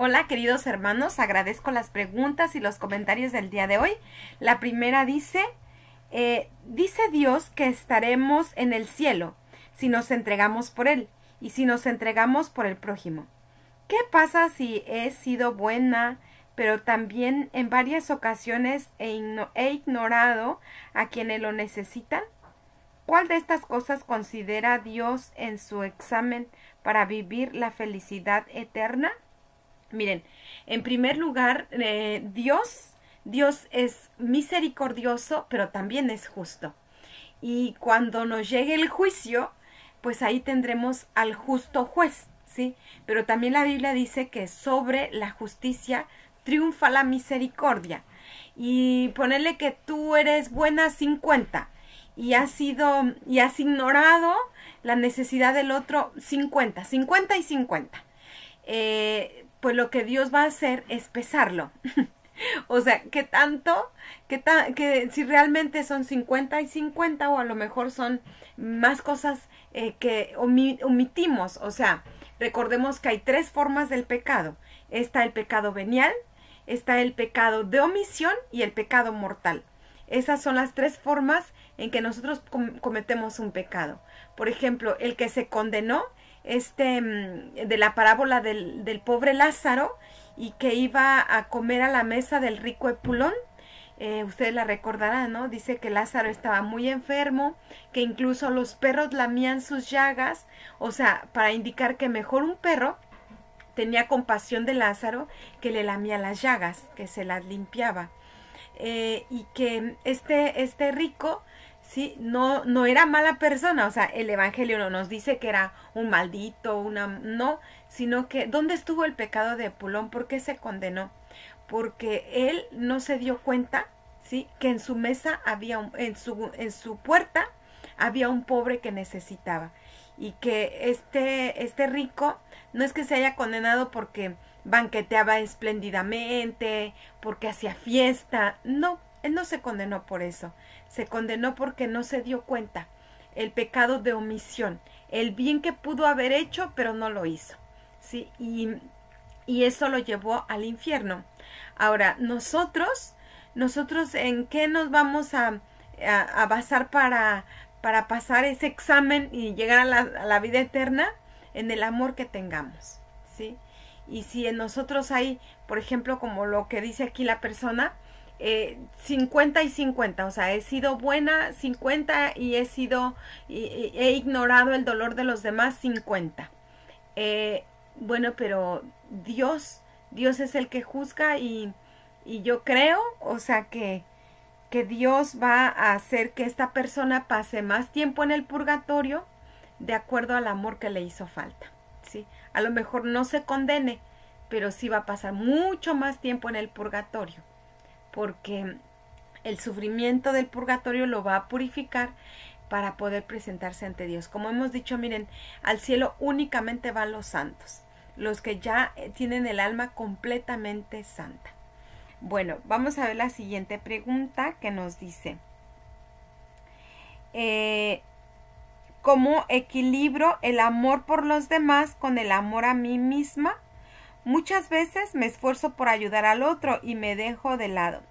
Hola queridos hermanos, agradezco las preguntas y los comentarios del día de hoy. La primera dice, dice Dios que estaremos en el cielo si nos entregamos por Él y si nos entregamos por el prójimo. ¿Qué pasa si he sido buena, pero también en varias ocasiones he ignorado a quienes lo necesitan? ¿Cuál de estas cosas considera Dios en su examen para vivir la felicidad eterna? Miren, en primer lugar, Dios es misericordioso, pero también es justo. Y cuando nos llegue el juicio, pues ahí tendremos al justo juez, ¿sí? Pero también la Biblia dice que sobre la justicia triunfa la misericordia. Y ponerle que tú eres buena 50 y has ignorado la necesidad del otro 50 y 50. Pues lo que Dios va a hacer es pesarlo. O sea, que si realmente son 50 y 50 o a lo mejor son más cosas que omitimos. O sea, recordemos que hay tres formas del pecado. Está el pecado venial, está el pecado de omisión y el pecado mortal. Esas son las tres formas en que nosotros cometemos un pecado. Por ejemplo, el que se condenó, de la parábola del pobre Lázaro y que iba a comer a la mesa del rico Epulón. Ustedes la recordarán, ¿no? Dice que Lázaro estaba muy enfermo, que incluso los perros lamían sus llagas, o sea, para indicar que mejor un perro tenía compasión de Lázaro que le lamía las llagas, que se las limpiaba. Y que este rico, sí, no era mala persona. O sea, el evangelio no nos dice que era un maldito, no, sino que ¿dónde estuvo el pecado de Epulón? ¿Por qué se condenó? Porque él no se dio cuenta, sí, que en su mesa había en su puerta había un pobre que necesitaba, y que este rico no es que se haya condenado porque banqueteaba espléndidamente, porque hacía fiesta. No, él no se condenó por eso. Se condenó porque no se dio cuenta. El pecado de omisión. El bien que pudo haber hecho, pero no lo hizo. ¿Sí? Y eso lo llevó al infierno. Ahora, nosotros ¿en qué nos vamos a basar para pasar ese examen y llegar a la vida eterna? En el amor que tengamos. ¿Sí? Y si en nosotros hay, por ejemplo, como lo que dice aquí la persona, 50 y 50, o sea, he sido buena 50 y he ignorado el dolor de los demás 50. Bueno, pero Dios es el que juzga, y yo creo, o sea, que Dios va a hacer que esta persona pase más tiempo en el purgatorio de acuerdo al amor que le hizo falta, ¿sí? A lo mejor no se condene, pero sí va a pasar mucho más tiempo en el purgatorio, porque el sufrimiento del purgatorio lo va a purificar para poder presentarse ante Dios. Como hemos dicho, miren, al cielo únicamente van los santos, los que ya tienen el alma completamente santa. Bueno, vamos a ver la siguiente pregunta que nos dice, ¿cómo equilibro el amor por los demás con el amor a mí misma? Muchas veces me esfuerzo por ayudar al otro y me dejo de lado.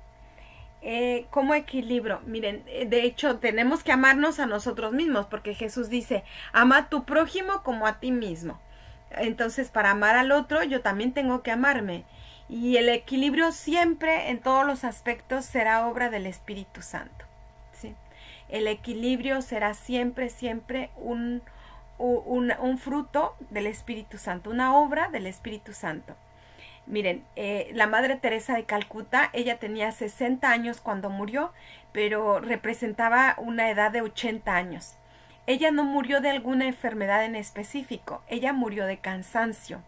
¿Cómo equilibro? Miren, de hecho tenemos que amarnos a nosotros mismos, porque Jesús dice, ama a tu prójimo como a ti mismo. Entonces, para amar al otro, yo también tengo que amarme. Y el equilibrio siempre, en todos los aspectos, será obra del Espíritu Santo, ¿sí? El equilibrio será siempre un fruto del Espíritu Santo, una obra del Espíritu Santo. Miren, la Madre Teresa de Calcuta, ella tenía 60 años cuando murió, pero representaba una edad de 80 años. Ella no murió de alguna enfermedad en específico, ella murió de cansancio.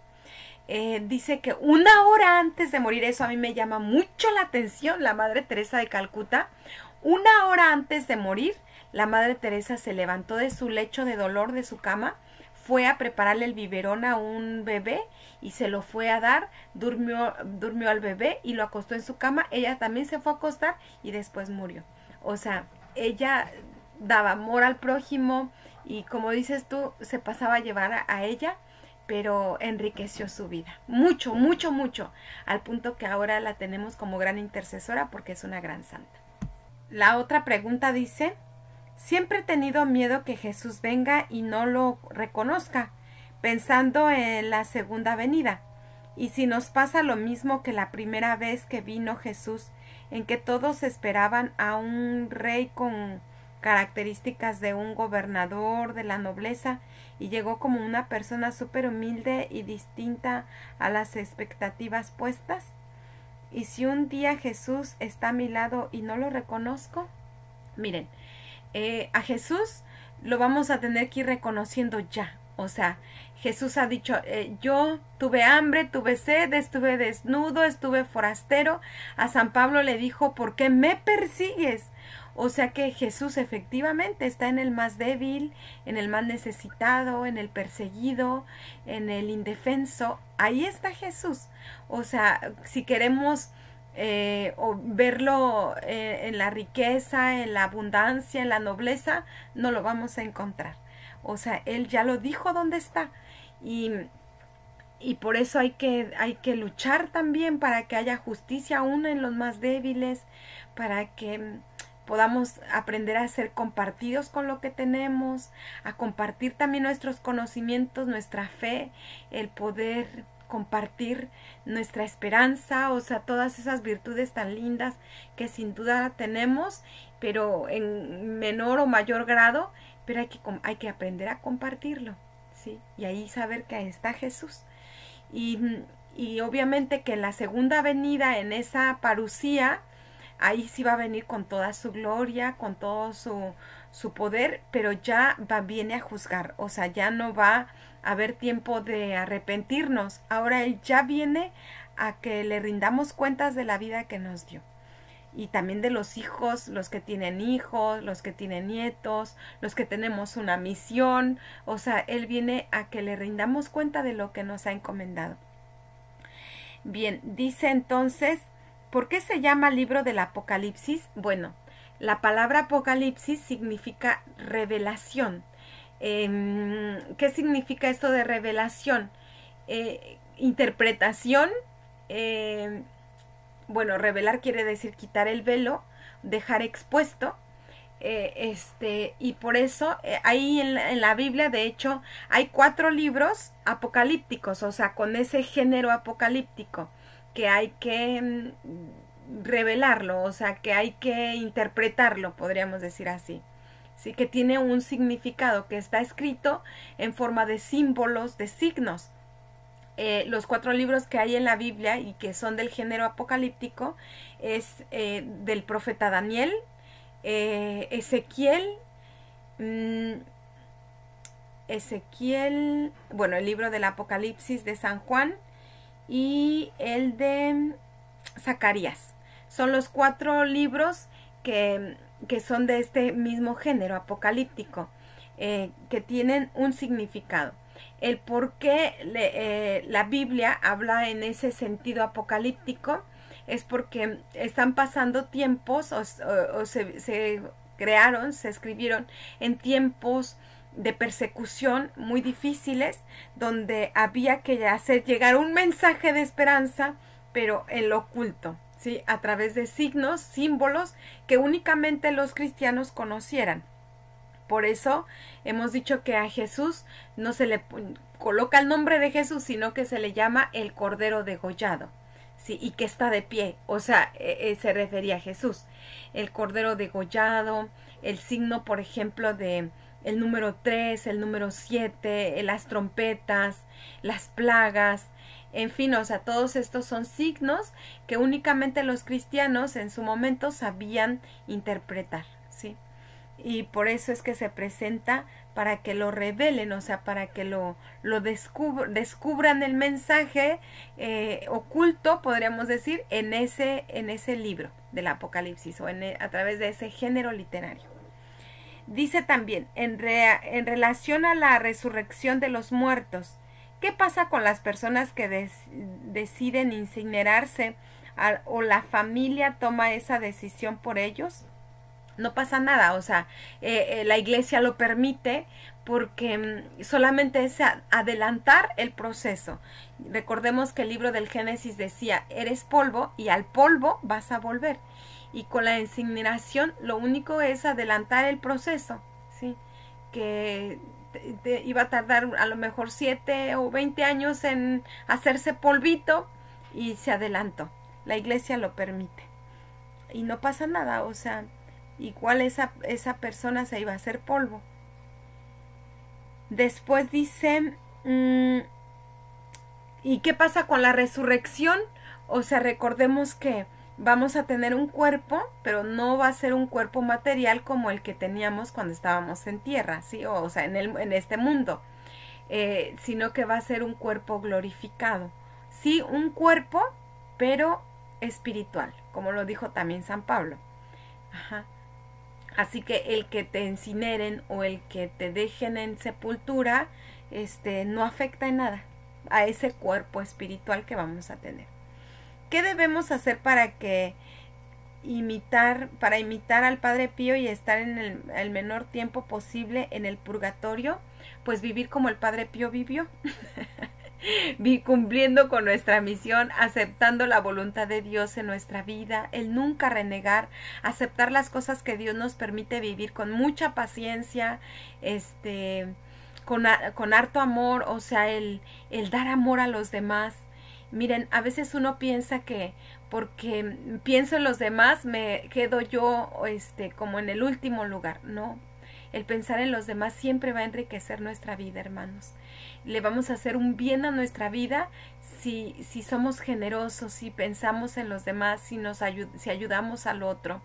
Dice que una hora antes de morir, eso a mí me llama mucho la atención, la Madre Teresa de Calcuta, una hora antes de morir, la Madre Teresa se levantó de su lecho de dolor, de su cama, fue a prepararle el biberón a un bebé y se lo fue a dar, durmió al bebé y lo acostó en su cama. Ella también se fue a acostar y después murió. O sea, ella daba amor al prójimo y, como dices tú, se pasaba a llevar a ella pero enriqueció su vida. Mucho, mucho, mucho. Al punto que ahora la tenemos como gran intercesora porque es una gran santa. La otra pregunta dice, siempre he tenido miedo que Jesús venga y no lo reconozca, pensando en la segunda venida. Y si nos pasa lo mismo que la primera vez que vino Jesús, en que todos esperaban a un rey con características de un gobernador de la nobleza, y llegó como una persona súper humilde y distinta a las expectativas puestas. Y si un día Jesús está a mi lado y no lo reconozco, miren, a Jesús lo vamos a tener que ir reconociendo ya. O sea, Jesús ha dicho, yo tuve hambre, tuve sed, estuve desnudo, estuve forastero. A San Pablo le dijo, ¿por qué me persigues? O sea que Jesús efectivamente está en el más débil, en el más necesitado, en el perseguido, en el indefenso. Ahí está Jesús. O sea, si queremos o verlo en la riqueza, en la abundancia, en la nobleza, no lo vamos a encontrar. O sea, Él ya lo dijo dónde está. Y por eso hay que luchar también para que haya justicia aún en los más débiles, para que podamos aprender a ser compartidos con lo que tenemos, a compartir también nuestros conocimientos, nuestra fe, el poder compartir nuestra esperanza, o sea, todas esas virtudes tan lindas que sin duda tenemos, pero en menor o mayor grado, pero hay que aprender a compartirlo, ¿sí? Y ahí saber que ahí está Jesús. Y obviamente que en la segunda venida, en esa parucía, ahí sí va a venir con toda su gloria, con todo su poder, pero ya viene a juzgar, o sea, ya no va a haber tiempo de arrepentirnos. Ahora Él ya viene a que le rindamos cuentas de la vida que nos dio. Y también de los hijos, los que tienen hijos, los que tienen nietos, los que tenemos una misión. O sea, Él viene a que le rindamos cuenta de lo que nos ha encomendado. Bien, dice entonces, ¿por qué se llama libro del Apocalipsis? Bueno, la palabra Apocalipsis significa revelación. ¿Qué significa esto de revelación? Interpretación. Bueno, revelar quiere decir quitar el velo, dejar expuesto. Y por eso ahí en la Biblia, de hecho, hay 4 libros apocalípticos, o sea, con ese género apocalíptico, que hay que revelarlo, o sea, que hay que interpretarlo, podríamos decir así. Sí, que tiene un significado, que está escrito en forma de símbolos, de signos. Los 4 libros que hay en la Biblia y que son del género apocalíptico es del profeta Daniel, Ezequiel, bueno, el libro del Apocalipsis de San Juan y el de Zacarías. Son los 4 libros que son de este mismo género apocalíptico, que tienen un significado. El por qué la Biblia habla en ese sentido apocalíptico es porque están pasando tiempos o se crearon, se escribieron en tiempos de persecución muy difíciles, donde había que hacer llegar un mensaje de esperanza, pero en lo oculto, ¿sí? A través de signos, símbolos que únicamente los cristianos conocieran. Por eso hemos dicho que a Jesús no se le coloca el nombre de Jesús, sino que se le llama el Cordero degollado, ¿sí? Y que está de pie, o sea, se refería a Jesús. El Cordero degollado, el signo, por ejemplo, de el número 3, el número 7, las trompetas, las plagas, en fin, o sea, todos estos son signos que únicamente los cristianos en su momento sabían interpretar, ¿sí? Y por eso es que se presenta para que lo revelen, o sea, para que lo descubran el mensaje oculto, podríamos decir, en ese libro del Apocalipsis o a través de ese género literario. Dice también, en relación a la resurrección de los muertos, ¿qué pasa con las personas que deciden incinerarse o la familia toma esa decisión por ellos? no pasa nada, o sea, la iglesia lo permite porque solamente es adelantar el proceso. Recordemos que el libro del Génesis decía, eres polvo y al polvo vas a volver. Y con la incineración lo único es adelantar el proceso, ¿sí? Que iba a tardar a lo mejor 7 o 20 años en hacerse polvito y se adelantó. La iglesia lo permite. Y no pasa nada, o sea, igual esa persona se iba a hacer polvo. Después dice, ¿y qué pasa con la resurrección? O sea, recordemos que vamos a tener un cuerpo, pero no va a ser un cuerpo material como el que teníamos cuando estábamos en tierra, ¿sí? O sea, en este mundo, sino que va a ser un cuerpo glorificado. Sí, un cuerpo, pero espiritual, como lo dijo también San Pablo. Ajá. Así que el que te incineren o el que te dejen en sepultura, no afecta en nada a ese cuerpo espiritual que vamos a tener. ¿Qué debemos hacer para imitar al Padre Pío y estar en el menor tiempo posible en el purgatorio? Pues vivir como el Padre Pío vivió. Cumpliendo con nuestra misión, aceptando la voluntad de Dios en nuestra vida, el nunca renegar, aceptar las cosas que Dios nos permite vivir con mucha paciencia, con harto amor, o sea, el dar amor a los demás. Miren, a veces uno piensa que porque pienso en los demás me quedo yo como en el último lugar. No, el pensar en los demás siempre va a enriquecer nuestra vida, hermanos. Le vamos a hacer un bien a nuestra vida si somos generosos, si pensamos en los demás, si ayudamos al otro.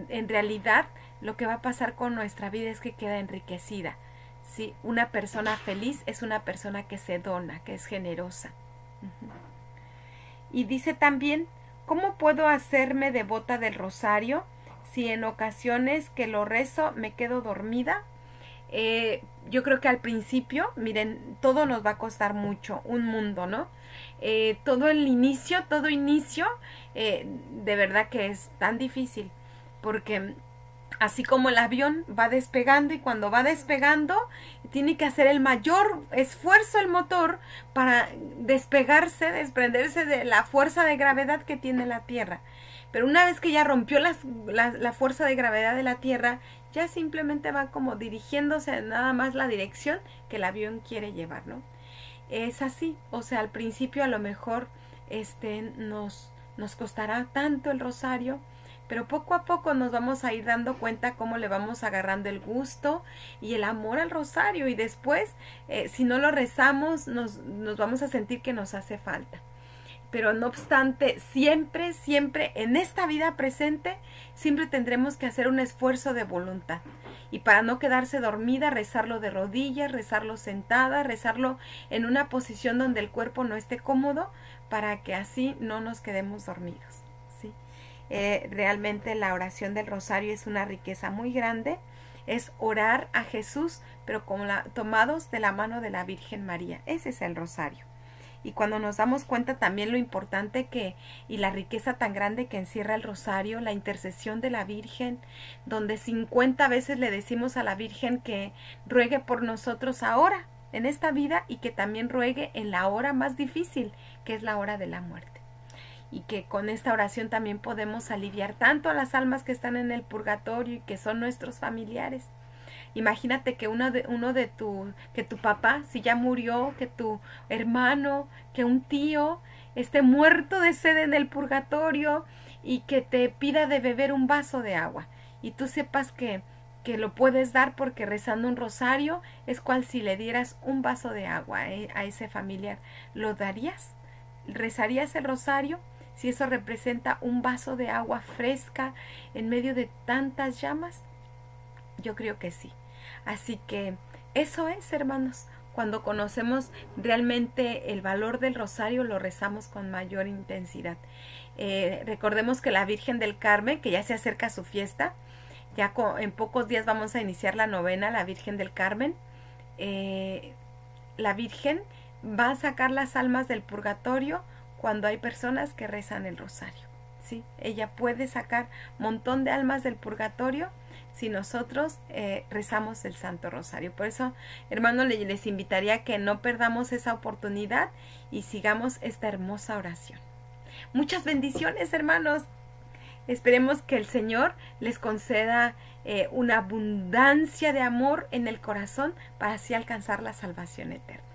En realidad, lo que va a pasar con nuestra vida es que queda enriquecida. ¿Sí? Una persona feliz es una persona que se dona, que es generosa. Y dice también, ¿cómo puedo hacerme devota del rosario si en ocasiones que lo rezo me quedo dormida? Yo creo que al principio, miren, todo nos va a costar mucho, un mundo, ¿no? Todo inicio, de verdad que es tan difícil, porque así como el avión va despegando y cuando va despegando tiene que hacer el mayor esfuerzo el motor para despegarse, desprenderse de la fuerza de gravedad que tiene la Tierra. Pero una vez que ya rompió la fuerza de gravedad de la Tierra, ya simplemente va como dirigiéndose nada más la dirección que el avión quiere llevar, ¿no? Es así, o sea, al principio a lo mejor nos costará tanto el rosario, pero poco a poco nos vamos a ir dando cuenta cómo le vamos agarrando el gusto y el amor al rosario, y después, si no lo rezamos, nos vamos a sentir que nos hace falta. Pero no obstante, siempre en esta vida presente, siempre tendremos que hacer un esfuerzo de voluntad. Y para no quedarse dormida, rezarlo de rodillas, rezarlo sentada, rezarlo en una posición donde el cuerpo no esté cómodo, para que así no nos quedemos dormidos. ¿Sí? Realmente la oración del rosario es una riqueza muy grande. Es orar a Jesús, pero tomados de la mano de la Virgen María. Ese es el rosario. Y cuando nos damos cuenta también lo importante y la riqueza tan grande que encierra el rosario, la intercesión de la Virgen, donde 50 veces le decimos a la Virgen que ruegue por nosotros ahora, en esta vida, y que también ruegue en la hora más difícil, que es la hora de la muerte. Y que con esta oración también podemos aliviar tanto a las almas que están en el purgatorio y que son nuestros familiares. Imagínate que que tu papá, si ya murió, que tu hermano, que un tío esté muerto de sed en el purgatorio y que te pida de beber un vaso de agua. Y tú sepas que lo puedes dar porque rezando un rosario es cual si le dieras un vaso de agua a ese familiar. ¿Lo darías? ¿Rezarías el rosario si eso representa un vaso de agua fresca en medio de tantas llamas? Yo creo que sí. Así que eso es, hermanos, cuando conocemos realmente el valor del rosario, lo rezamos con mayor intensidad. Recordemos que la Virgen del Carmen, que ya se acerca a su fiesta, ya en pocos días vamos a iniciar la novena, la Virgen del Carmen. La Virgen va a sacar las almas del purgatorio cuando hay personas que rezan el rosario. Sí, ella puede sacar montón de almas del purgatorio si nosotros rezamos el Santo Rosario. Por eso, hermanos, les invitaría a que no perdamos esa oportunidad y sigamos esta hermosa oración. Muchas bendiciones, hermanos. Esperemos que el Señor les conceda una abundancia de amor en el corazón para así alcanzar la salvación eterna.